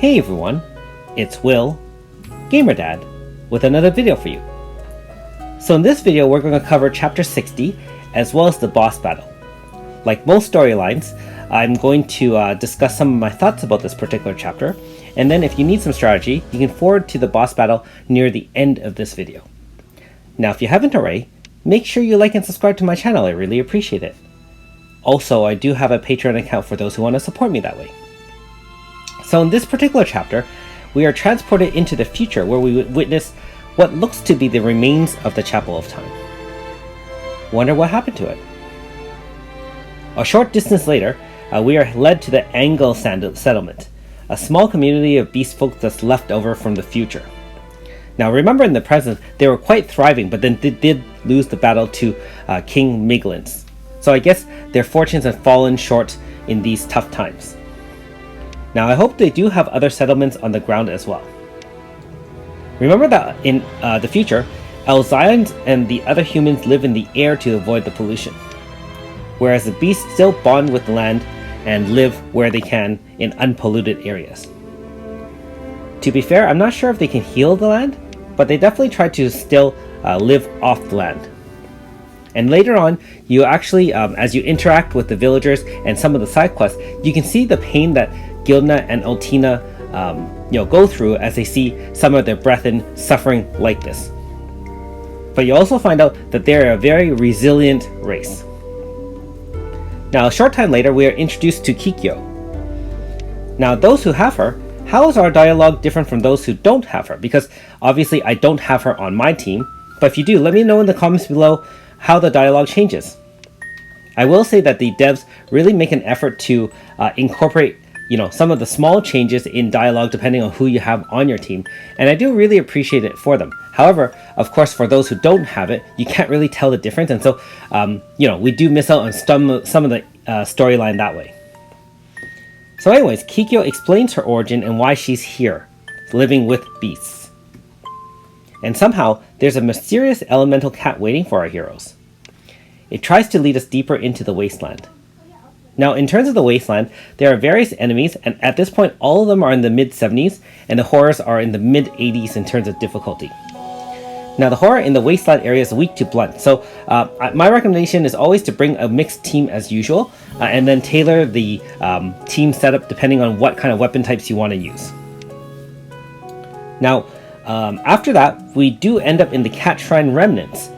Hey everyone, it's Will, GamerDad, with another video for you. So in this video we're going to cover chapter 60 as well as the boss battle. Like most storylines, I'm going to discuss some of my thoughts about this particular chapter, and then if you need some strategy, you can forward to the boss battle near the end of this video. Now if you haven't already, make sure you like and subscribe to my channel, I really appreciate it. Also, I do have a Patreon account for those who want to support me that way. So in this particular chapter, we are transported into the future where we witness what looks to be the remains of the Chapel of Time. Wonder what happened to it? A short distance later, we are led to the Angle settlement, a small community of beast folk that's left over from the future. Now remember, in the present, they were quite thriving, but then they did lose the battle to King Miglins. So I guess their fortunes have fallen short in these tough times. Now I hope they do have other settlements on the ground as well. Remember that in the future, Elzions and the other humans live in the air to avoid the pollution, whereas the beasts still bond with the land and live where they can in unpolluted areas. To be fair, I'm not sure if they can heal the land, but they definitely try to still live off the land. And later on, you actually, as you interact with the villagers and some of the side quests, you can see the pain that Gilna and Altina go through as they see some of their brethren suffering like this. But you also find out that they're a very resilient race. Now a short time later, we are introduced to Kikyo. Now those who have her, how is our dialogue different from those who don't have her? Because obviously I don't have her on my team, but if you do, let me know in the comments below how the dialogue changes. I will say that the devs really make an effort to incorporate some of the small changes in dialogue depending on who you have on your team, and I do really appreciate it for them. However, of course, for those who don't have it, you can't really tell the difference, and so we do miss out on some of the storyline that way. So anyways, Kikyo explains her origin and why she's here, living with beasts. And somehow, there's a mysterious elemental cat waiting for our heroes. It tries to lead us deeper into the wasteland. Now, in terms of the wasteland, there are various enemies, and at this point, all of them are in the mid-70s, and the horrors are in the mid-80s in terms of difficulty. Now, the horror in the wasteland area is weak to blunt, so my recommendation is always to bring a mixed team as usual, and then tailor the team setup depending on what kind of weapon types you want to use. Now, after that, we do end up in the Cat Shrine Remnants.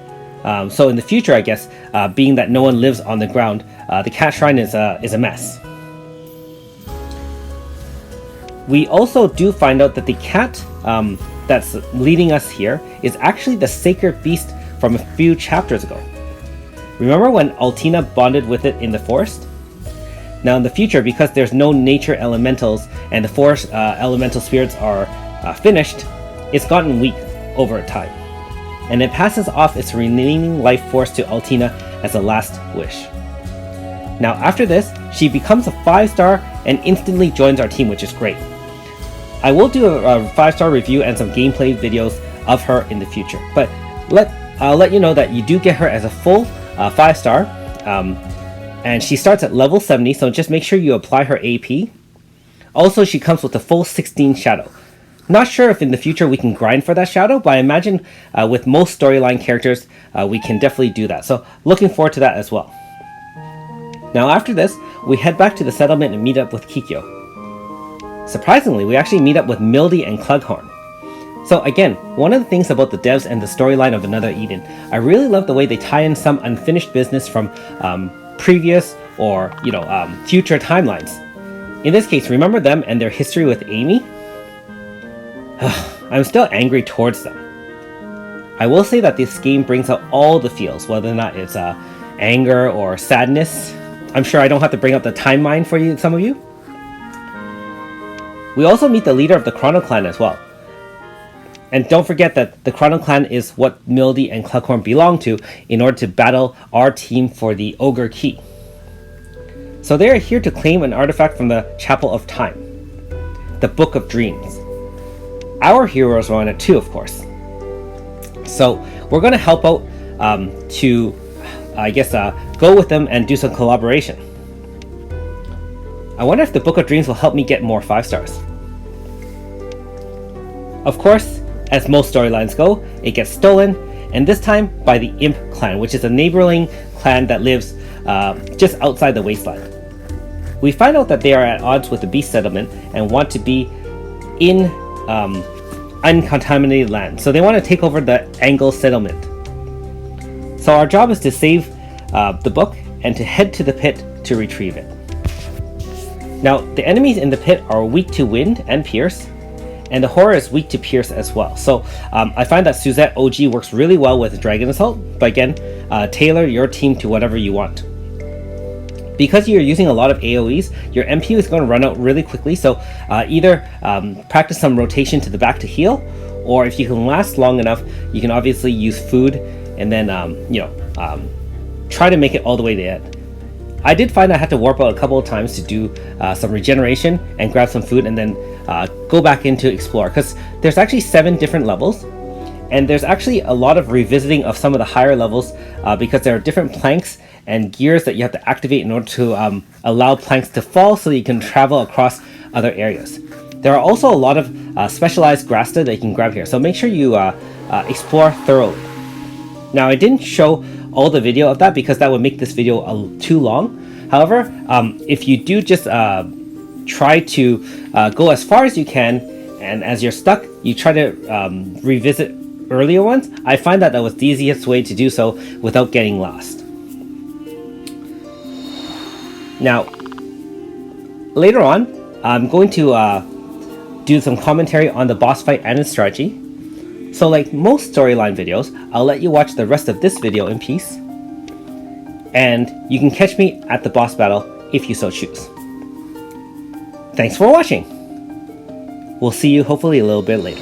So in the future, I guess, being that no one lives on the ground, the Cat Shrine is a mess. We also do find out that the cat that's leading us here is actually the sacred beast from a few chapters ago. Remember when Altina bonded with it in the forest? Now in the future, because there's no nature elementals and the forest elemental spirits are finished, it's gotten weak over time, and it passes off its remaining life force to Altina as a last wish. Now after this, she becomes a 5-star and instantly joins our team, which is great. I will do a 5-star review and some gameplay videos of her in the future, but I'll let you know that you do get her as a full 5-star, and she starts at level 70, so just make sure you apply her AP. Also, she comes with a full 16 shadow. Not sure if in the future we can grind for that shadow, but I imagine with most storyline characters, we can definitely do that. So looking forward to that as well. Now after this, we head back to the settlement and meet up with Kikyo. Surprisingly, we actually meet up with Mildy and Clughorn. So again, one of the things about the devs and the storyline of Another Eden, I really love the way they tie in some unfinished business from previous or future timelines. In this case, remember them and their history with Amy? I'm still angry towards them. I will say that this game brings out all the feels, whether or not it's anger or sadness. I'm sure I don't have to bring up the timeline for you, some of you. We also meet the leader of the Chrono Clan as well. And don't forget that the Chrono Clan is what Mildy and Clughorn belong to in order to battle our team for the Ogre Key. So they are here to claim an artifact from the Chapel of Time, the Book of Dreams. Our heroes are on it too, of course. So we're going to help out to, go with them and do some collaboration. I wonder if the Book of Dreams will help me get more 5 stars. Of course, as most storylines go, it gets stolen, and this time by the Imp clan, which is a neighboring clan that lives just outside the wasteland. We find out that they are at odds with the Beast settlement and want to be in uncontaminated land, so they want to take over the Angle settlement. So our job is to save the book and to head to the pit to retrieve it. Now, the enemies in the pit are weak to wind and pierce, and the horror is weak to pierce as well. So I find that Suzette OG works really well with Dragon Assault, but again, tailor your team to whatever you want. Because you're using a lot of AoEs, your MP is going to run out really quickly, so either practice some rotation to the back to heal, or if you can last long enough, you can obviously use food and then try to make it all the way to the end. I did find I had to warp out a couple of times to do some regeneration and grab some food and then go back in to explore, because there's actually 7 different levels, and there's actually a lot of revisiting of some of the higher levels because there are different planks and gears that you have to activate in order to allow planks to fall so that you can travel across other areas. There are also a lot of specialized grasta that you can grab here, so make sure you explore thoroughly. Now, I didn't show all the video of that because that would make this video too long. However, if you do just try to go as far as you can, and as you're stuck, you try to revisit earlier ones, I find that was the easiest way to do so without getting lost. Now, later on, I'm going to do some commentary on the boss fight and its strategy. So like most storyline videos, I'll let you watch the rest of this video in peace, and you can catch me at the boss battle if you so choose. Thanks for watching! We'll see you hopefully a little bit later.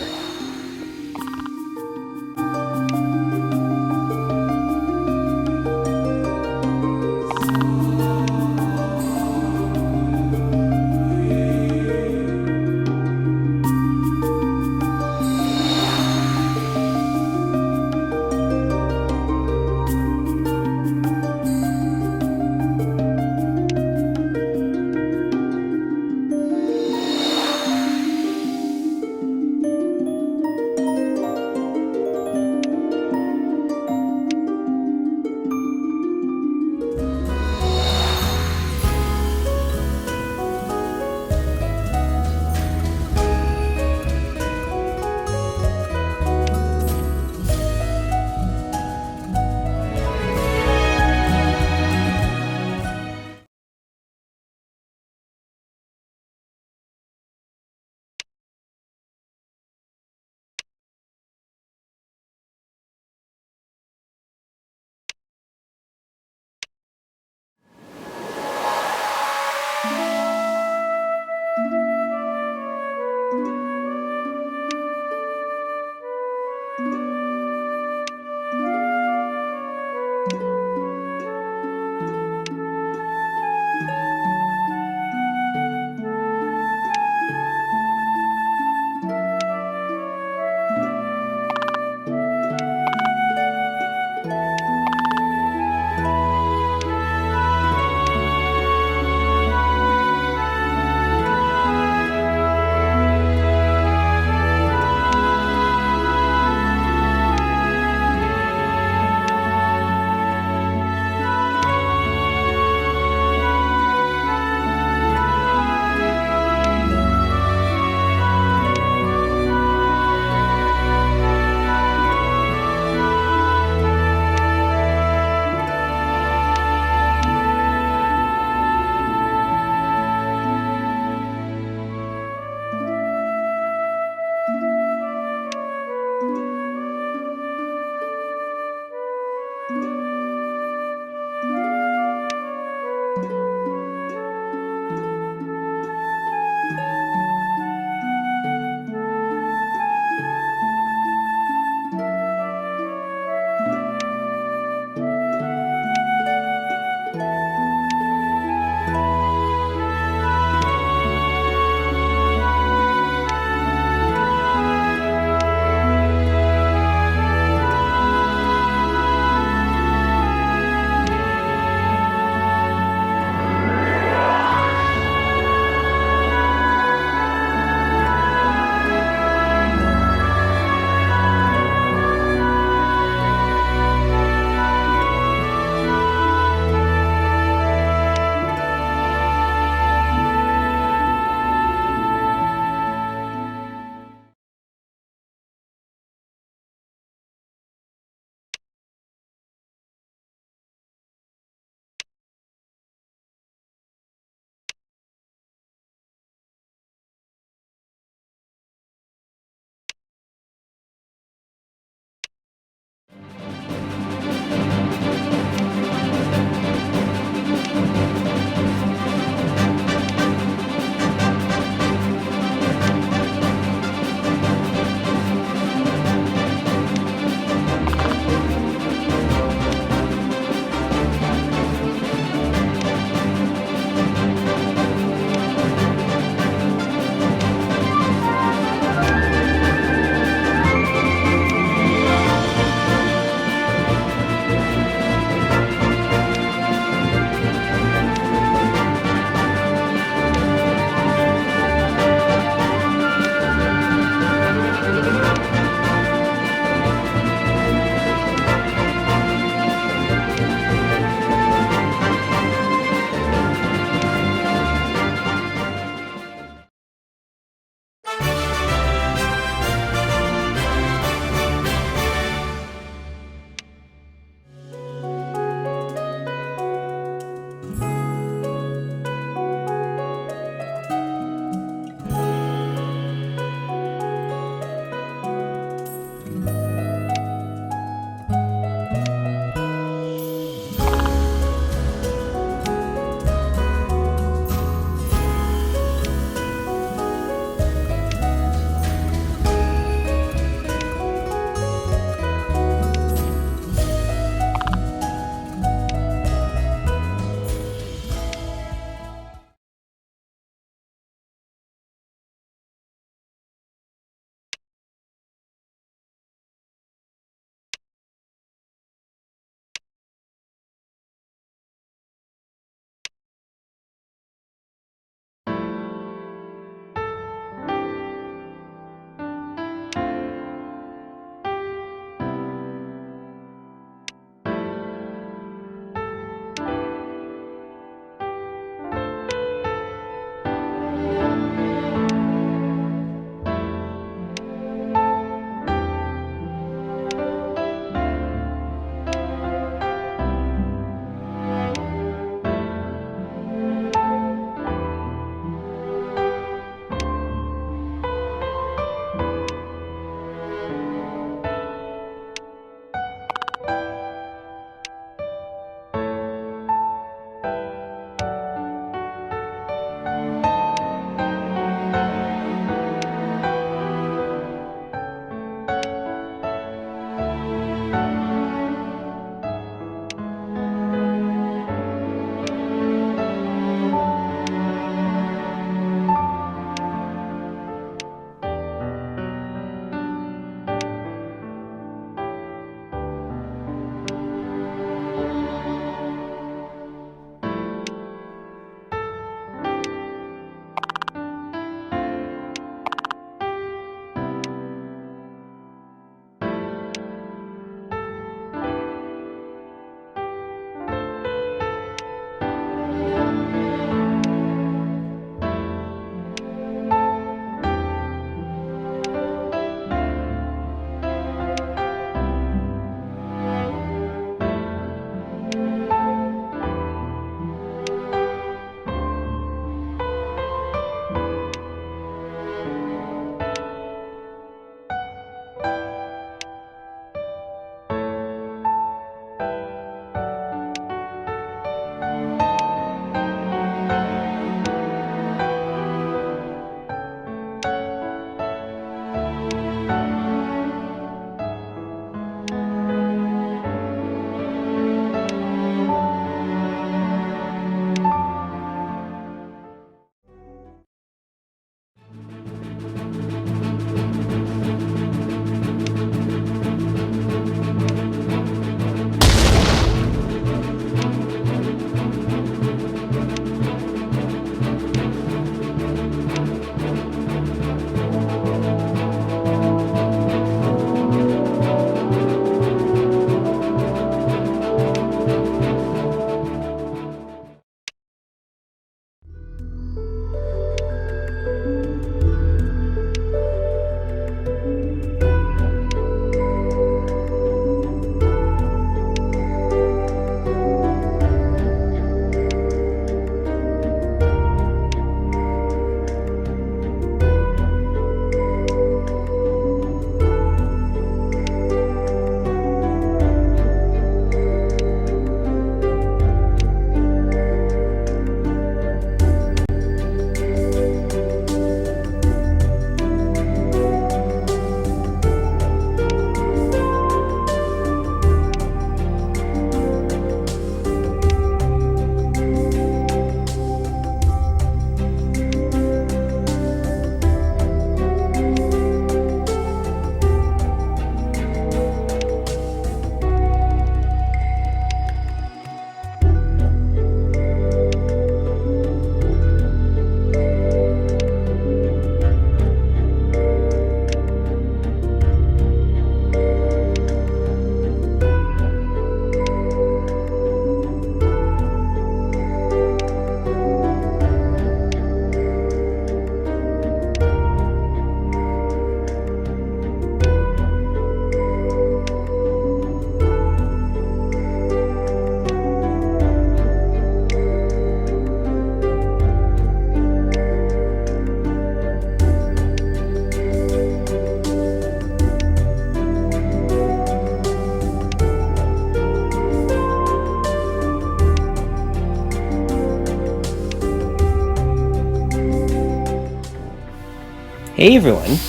Hey everyone,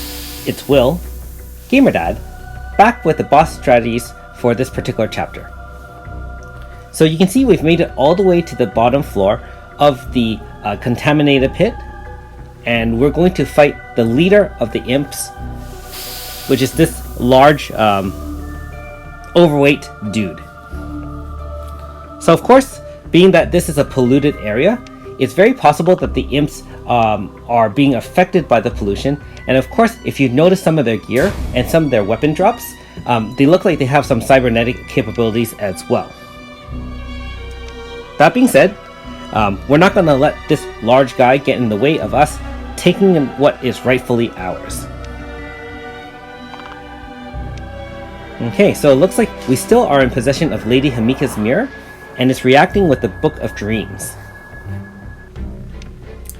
it's Will, GamerDad, back with the boss strategies for this particular chapter. So you can see we've made it all the way to the bottom floor of the contaminated pit, and we're going to fight the leader of the imps, which is this large overweight dude. So of course, being that this is a polluted area, it's very possible that the imps are being affected by the pollution. And of course, if you notice some of their gear and some of their weapon drops, they look like they have some cybernetic capabilities as well. That being said, we're not going to let this large guy get in the way of us taking what is rightfully ours. Okay, so it looks like we still are in possession of Lady Himika's mirror, and it's reacting with the Book of Dreams.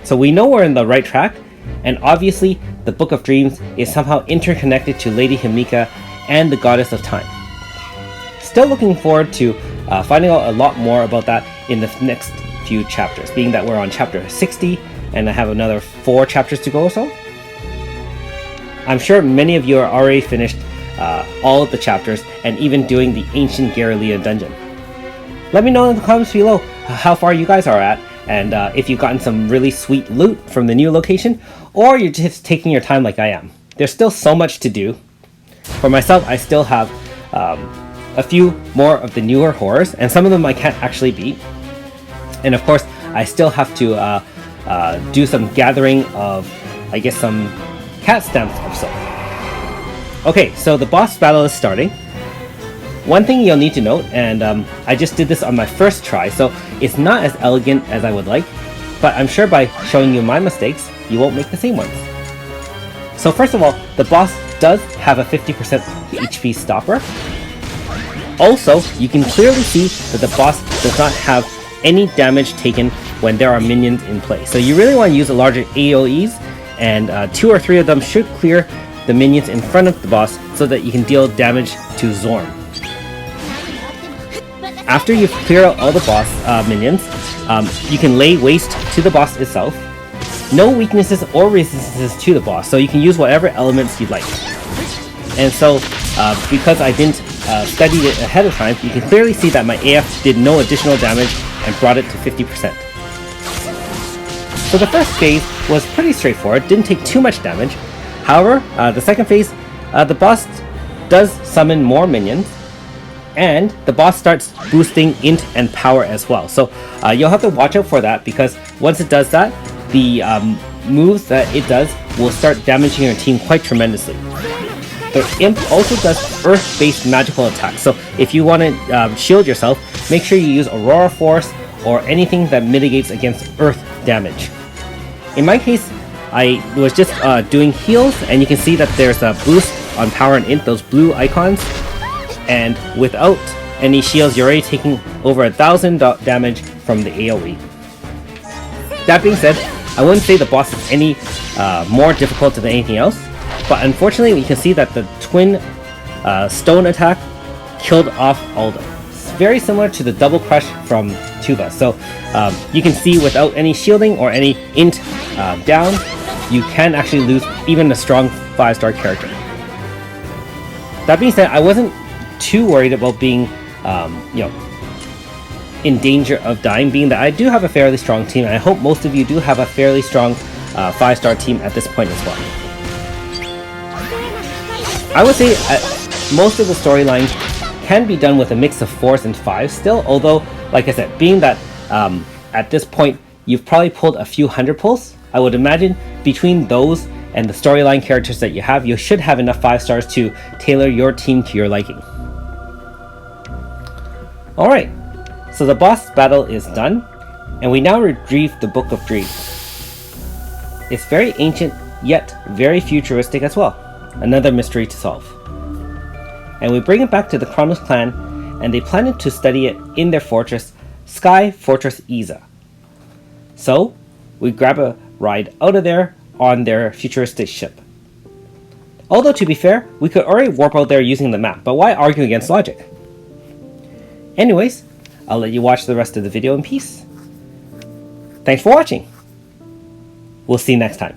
So we know we're in the right track, and obviously the Book of Dreams is somehow interconnected to Lady Himika and the Goddess of Time. Still looking forward to finding out a lot more about that in the next few chapters, being that we're on chapter 60 and I have another 4 chapters to go or so. I'm sure many of you are already finished all of the chapters and even doing the ancient Garrelia dungeon. Let me know in the comments below how far you guys are at, and if you've gotten some really sweet loot from the new location, or you're just taking your time like I am. There's still so much to do. For myself, I still have a few more of the newer horrors, and some of them I can't actually beat. And of course, I still have to do some gathering of, I guess, some cat stamps or so. Okay, so the boss battle is starting. One thing you'll need to note, and I just did this on my first try, so it's not as elegant as I would like, but I'm sure by showing you my mistakes, you won't make the same ones. So first of all, the boss does have a 50% HP stopper. Also, you can clearly see that the boss does not have any damage taken when there are minions in play. So you really want to use a larger AoEs, and 2 or 3 of them should clear the minions in front of the boss so that you can deal damage to Zorn. After you've cleared out all the boss minions, you can lay waste to the boss itself. No weaknesses or resistances to the boss, so you can use whatever elements you'd like. And so, because I didn't study it ahead of time, you can clearly see that my AF did no additional damage and brought it to 50%. So the first phase was pretty straightforward, didn't take too much damage. However, the second phase, the boss does summon more minions, and the boss starts boosting int and power as well. So you'll have to watch out for that, because once it does that, the moves that it does will start damaging your team quite tremendously. The imp also does earth-based magical attacks, so if you want to shield yourself, make sure you use Aurora Force or anything that mitigates against earth damage. In my case, I was just doing heals, and you can see that there's a boost on power and int, those blue icons. And without any shields, you're already taking over 1,000 damage from the AoE. That being said, I wouldn't say the boss is any more difficult than anything else, but unfortunately you can see that the twin stone attack killed off Aldo. It's very similar to the double crush from Tuba, so you can see without any shielding or any int down, you can actually lose even a strong 5-star character. That being said, I wasn't too worried about being, in danger of dying, being that I do have a fairly strong team, and I hope most of you do have a fairly strong 5-star team at this point as well. I would say most of the storylines can be done with a mix of 4s and 5s still, although, like I said, being that at this point you've probably pulled a few 100 pulls, I would imagine between those and the storyline characters that you have, you should have enough 5-stars to tailor your team to your liking. Alright, so the boss battle is done, and we now retrieve the Book of Dreams. It's very ancient, yet very futuristic as well. Another mystery to solve. And we bring it back to the Kronos clan, and they plan to study it in their fortress, Sky Fortress Iza. So, we grab a ride out of there on their futuristic ship. Although, to be fair, we could already warp out there using the map, but why argue against logic? Anyways, I'll let you watch the rest of the video in peace. Thanks for watching. We'll see you next time.